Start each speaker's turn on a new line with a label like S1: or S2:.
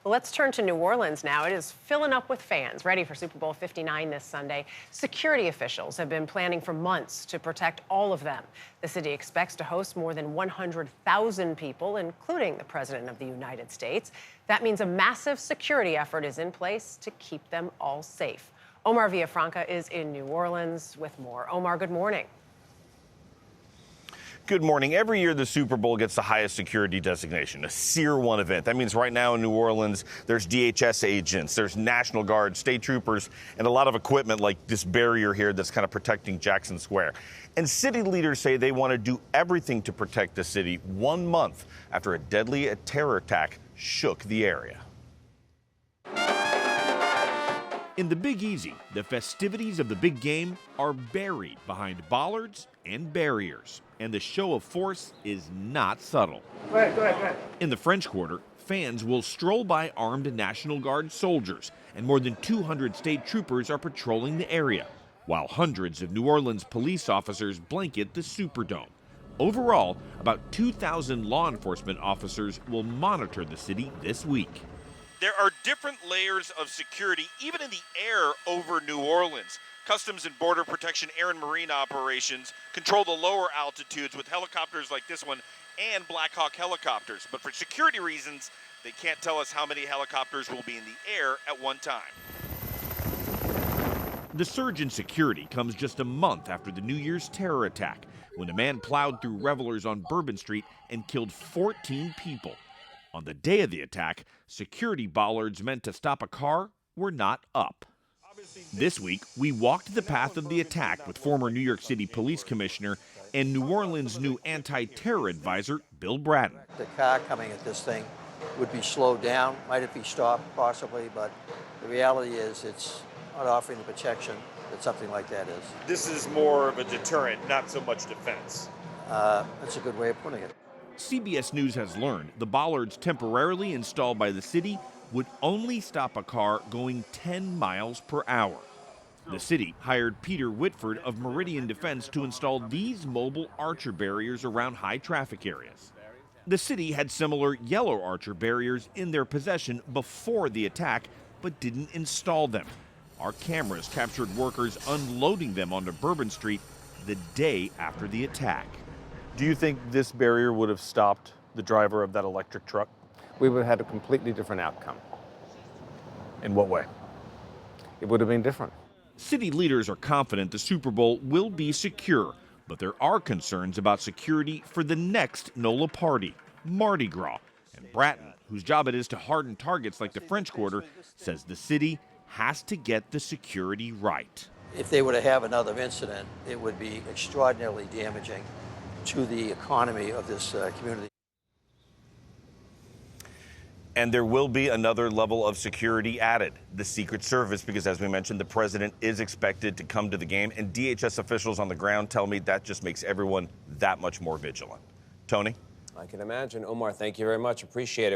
S1: Well, let's turn to New Orleans now. It is filling up with fans ready for Super Bowl 59 this Sunday. Security officials have been planning for months to protect all of them. The city expects to host more than 100,000 people, including the President of the United States. That means a massive security effort is in place to keep them all safe. Omar Villafranca is in New Orleans with more. Omar, good morning.
S2: Good morning. Every year, the Super Bowl gets the highest security designation, a Tier 1 event. That means right now in New Orleans, there's DHS agents, there's National Guard, state troopers, and a lot of equipment like this barrier here that's kind of protecting Jackson Square. And city leaders say they want to do everything to protect the city 1 month after a deadly terror attack shook the area.
S3: In the Big Easy, the festivities of the big game are buried behind bollards and barriers, and the show of force is not subtle.
S4: Go ahead.
S3: In the French Quarter, fans will stroll by armed National Guard soldiers, and more than 200 state troopers are patrolling the area, while hundreds of New Orleans police officers blanket the Superdome. Overall, about 2,000 law enforcement officers will monitor the city this week.
S2: There are different layers of security, even in the air over New Orleans. Customs and Border Protection air and marine operations control the lower altitudes with helicopters like this one and Black Hawk helicopters. But for security reasons, they can't tell us how many helicopters will be in the air at one time.
S3: The surge in security comes just a month after the New Year's terror attack, when a man plowed through revelers on Bourbon Street and killed 14 people. On the day of the attack, security bollards meant to stop a car were not up. This week, we walked the path of the attack with former New York City Police Commissioner and New Orleans' new anti-terror advisor, Bill Bratton.
S5: The car coming at this thing would be slowed down. Might it be stopped? Possibly, but the reality is it's not offering the protection that something like that is.
S2: This is more of a deterrent, not so much defense.
S5: That's a good way of putting it.
S3: CBS News has learned the bollards temporarily installed by the city would only stop a car going 10 miles per hour. The city hired Peter Whitford of Meridian Defense to install these mobile Archer barriers around high traffic areas. The city had similar yellow Archer barriers in their possession before the attack, but didn't install them. Our cameras captured workers unloading them onto Bourbon Street the day after the attack.
S6: Do you think this barrier would have stopped the driver of that electric truck?
S4: We would have had a completely different outcome.
S6: In what way?
S4: It would have been different.
S3: City leaders are confident the Super Bowl will be secure, but there are concerns about security for the next NOLA party, Mardi Gras. And Bratton, whose job it is to harden targets like the French Quarter, says the city has to get the security right.
S5: If they were to have another incident, it would be extraordinarily damaging to the economy of this community.
S2: And there will be another level of security added, the Secret Service, because as we mentioned, the president is expected to come to the game, and DHS officials on the ground tell me that just makes everyone that much more vigilant. Tony?
S7: I can imagine. Omar, thank you very much. Appreciate it.